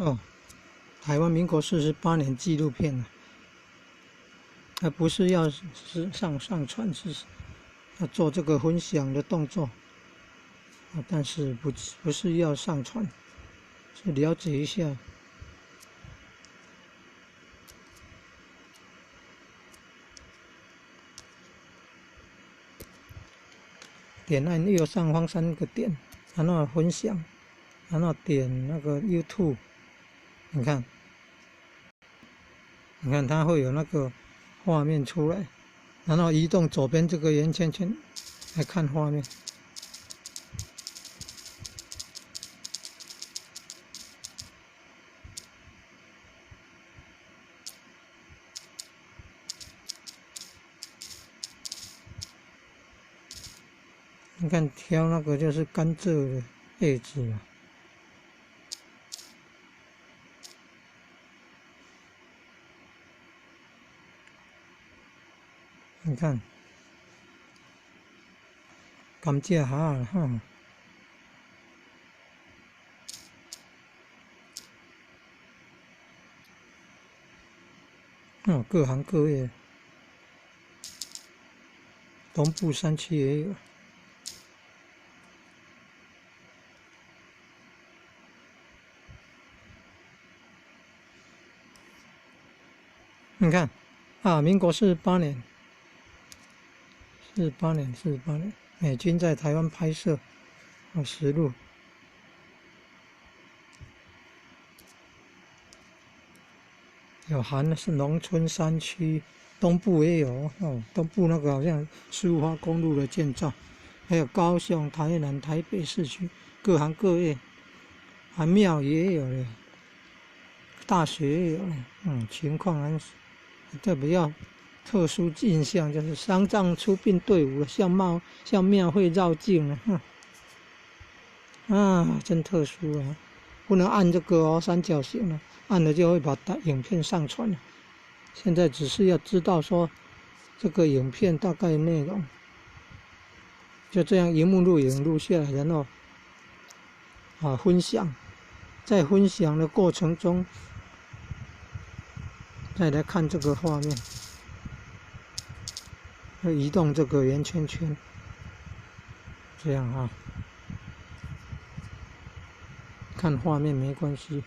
哦，台湾民国48年纪录片啊，还不是要上传，是要做这个分享的动作啊，但是不是要上传，是了解一下。点按右上方3个点，然后分享，然后点那个 YouTube， 你看它会有那个画面出来，然后移动左边这个圆圈圈来看画面。你看挑那个就是甘蔗的叶子啊。你看，甘蔗哈哈，哦，各行各业，东部山区也有。你看，啊，民国48年，48年，美军在台湾拍摄，实录。有含的是农村山区，东部也有哦，东部那个好像苏花公路的建造，还有高雄、台南、台北市区各行各业，还庙也有嘞，大学也有嘞，情况还是特别要特殊印象，就是丧葬出殡队伍向庙会绕境了，真特殊啊！不能按这个哦，三角形了，按了就会把影片上传了。现在只是要知道说这个影片大概内容，就这样荧幕录影录下来，然后分享，在分享的过程中再来看这个画面，要移动这个圆圈圈，这样啊，看画面没关系。